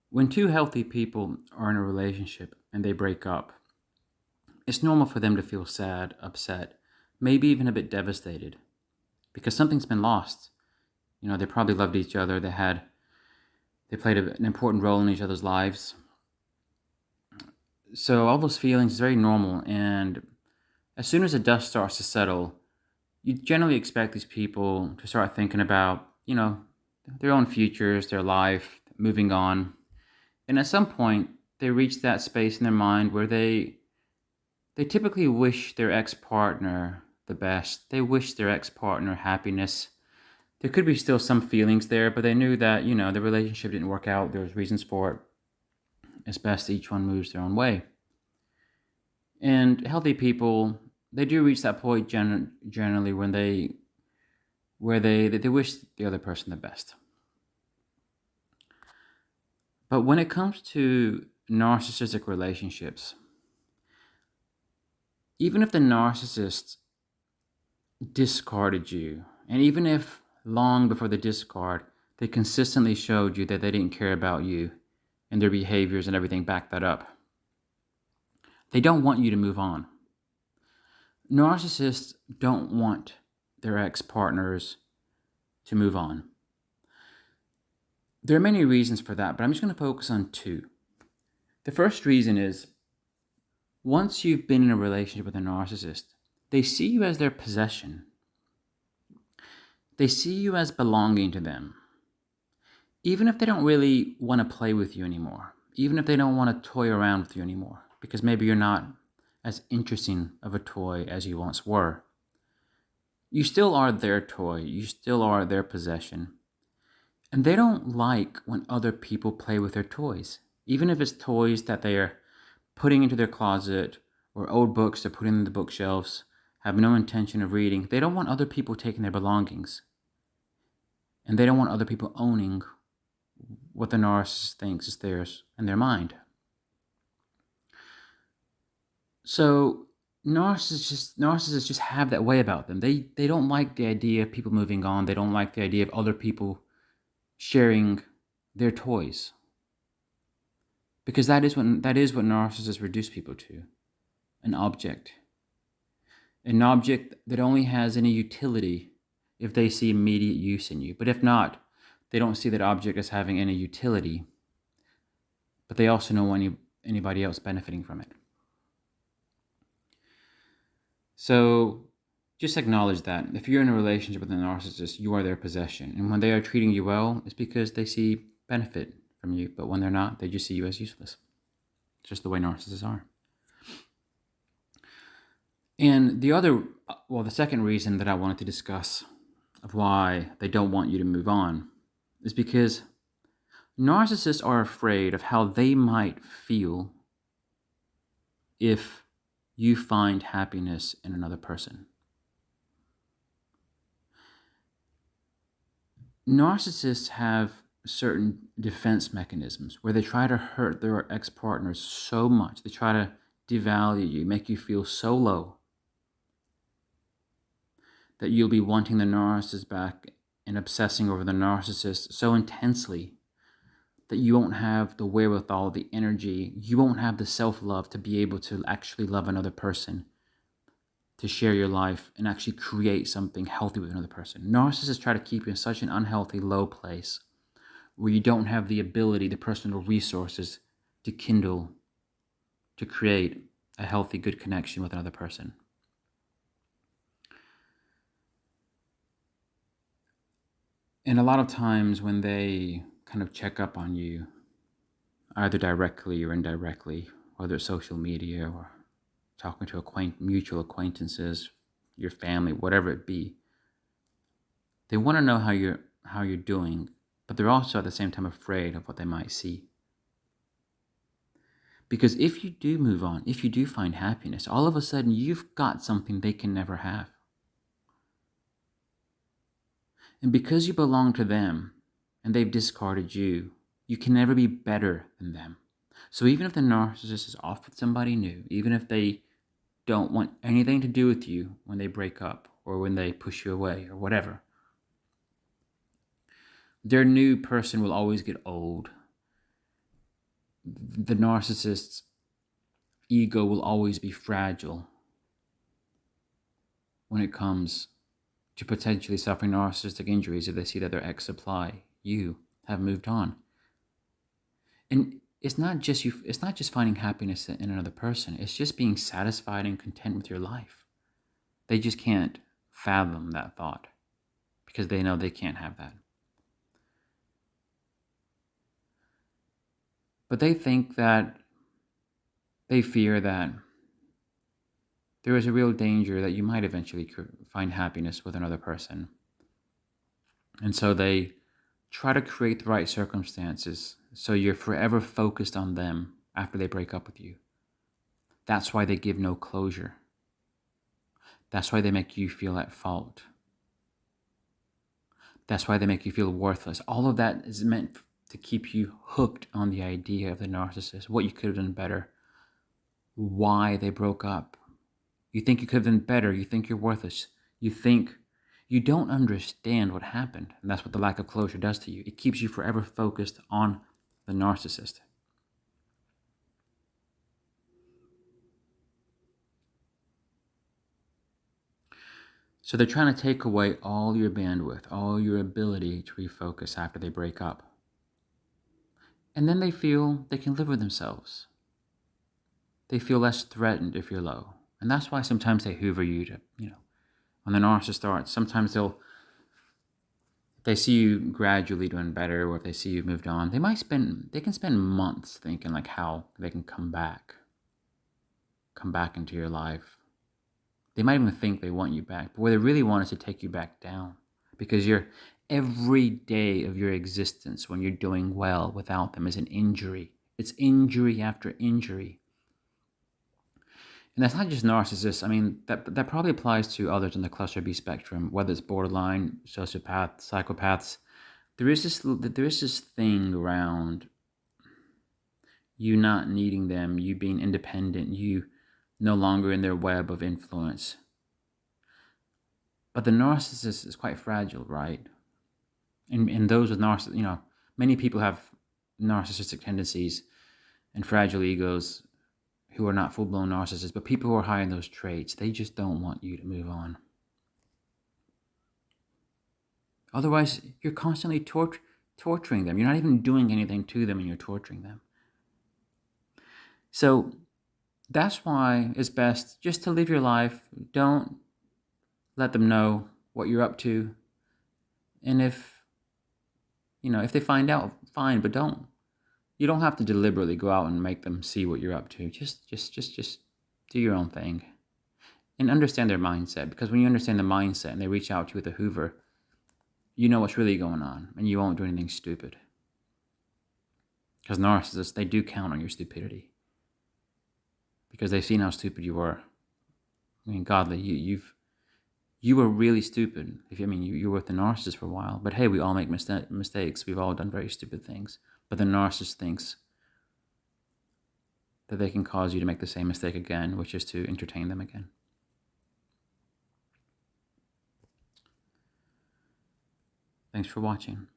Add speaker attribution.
Speaker 1: When two healthy people are in a relationship and they break up, it's normal for them to feel sad, upset, maybe even a bit devastated because something's been lost. They probably loved each other. They played an important role in each other's lives. So all those feelings is very normal. And as soon as the dust starts to settle, you generally expect these people to start thinking about, their own futures, their life, moving on. And at some point, they reach that space in their mind where they typically wish their ex-partner the best. They wish their ex-partner happiness. There could be still some feelings there, but they knew that, the relationship didn't work out. There was reasons for it. It's best each one moves their own way. And healthy people, they do reach that point generally when they wish the other person the best. But when it comes to narcissistic relationships, even if the narcissist discarded you, and even if long before the discard, they consistently showed you that they didn't care about you and their behaviors and everything backed that up, they don't want you to move on. Narcissists don't want their ex-partners to move on. There are many reasons for that, but I'm just going to focus on two. The first reason is once you've been in a relationship with a narcissist, they see you as their possession. They see you as belonging to them. Even if they don't really want to play with you anymore, even if they don't want to toy around with you anymore, because maybe you're not as interesting of a toy as you once were, you still are their toy. You still are their possession. And they don't like when other people play with their toys, even if it's toys that they are putting into their closet or old books they're putting in the bookshelves, have no intention of reading. They don't want other people taking their belongings. And they don't want other people owning what the narcissist thinks is theirs in their mind. So narcissists just have that way about them. They don't like the idea of people moving on. They don't like the idea of other people sharing their toys. Because that is what narcissists reduce people to. An object. An object that only has any utility if they see immediate use in you. But if not, they don't see that object as having any utility. But they also don't want anybody else benefiting from it. So just acknowledge that. If you're in a relationship with a narcissist, you are their possession. And when they are treating you well, it's because they see benefit from you. But when they're not, they just see you as useless. It's just the way narcissists are. And the second reason that I wanted to discuss of why they don't want you to move on is because narcissists are afraid of how they might feel if you find happiness in another person. Narcissists have certain defense mechanisms where they try to hurt their ex-partners so much. They try to devalue you, make you feel so low that you'll be wanting the narcissist back and obsessing over the narcissist so intensely that you won't have the wherewithal, the energy, you won't have the self-love to be able to actually love another person, to share your life and actually create something healthy with another person. Narcissists try to keep you in such an unhealthy, low place where you don't have the ability, the personal resources to kindle, to create a healthy, good connection with another person. And a lot of times when they kind of check up on you, either directly or indirectly, whether it's social media or talking to mutual acquaintances, your family, whatever it be, they want to know how you're doing, but they're also at the same time afraid of what they might see. Because if you do move on, if you do find happiness, all of a sudden you've got something they can never have. And because you belong to them and they've discarded you, you can never be better than them. So even if the narcissist is off with somebody new, even if they don't want anything to do with you when they break up or when they push you away or whatever, their new person will always get old the narcissist's ego will always be fragile when it comes to potentially suffering narcissistic injuries if they see that their ex-supply, you, have moved on. And it's not just finding happiness in another person. It's just being satisfied and content with your life. They just can't fathom that thought because they know they can't have that. But they fear that there is a real danger that you might eventually find happiness with another person. And so they try to create the right circumstances so you're forever focused on them after they break up with you. That's why they give no closure. That's why they make you feel at fault. That's why they make you feel worthless. All of that is meant to keep you hooked on the idea of the narcissist, what you could have done better, why they broke up. You think you could have done better. You think you're worthless. You think you don't understand what happened. And that's what the lack of closure does to you. It keeps you forever focused on the narcissist. So they're trying to take away all your bandwidth, all your ability to refocus after they break up. And then they feel they can live with themselves. They feel less threatened if you're low. And that's why sometimes they hoover you to, when the narcissist starts, sometimes if they see you gradually doing better, or if they see you've moved on, they can spend months thinking like how they can come back into your life. They might even think they want you back, but what they really want is to take you back down, because every day of your existence when you're doing well without them is an injury. It's injury after injury. And that's not just narcissists. I mean, that probably applies to others in the cluster B spectrum, whether it's borderline, sociopath, psychopaths. There is this thing around you not needing them, you being independent, you no longer in their web of influence. But the narcissist is quite fragile, right? And those with narcissism, many people have narcissistic tendencies and fragile egos who are not full-blown narcissists, but people who are high in those traits, they just don't want you to move on. Otherwise, you're constantly torturing them. You're not even doing anything to them and you're torturing them. So that's why it's best just to live your life. Don't let them know what you're up to. And if they find out, fine, but you don't have to deliberately go out and make them see what you're up to. Just do your own thing and understand their mindset, because when you understand the mindset and they reach out to you with a hoover, you know what's really going on and you won't do anything stupid. Because narcissists, they do count on your stupidity because they've seen how stupid you were. I mean, godly, you were really stupid. You were with the narcissist for a while, but hey, we all make mistakes. We've all done very stupid things. But the narcissist thinks that they can cause you to make the same mistake again, which is to entertain them again. Thanks for watching.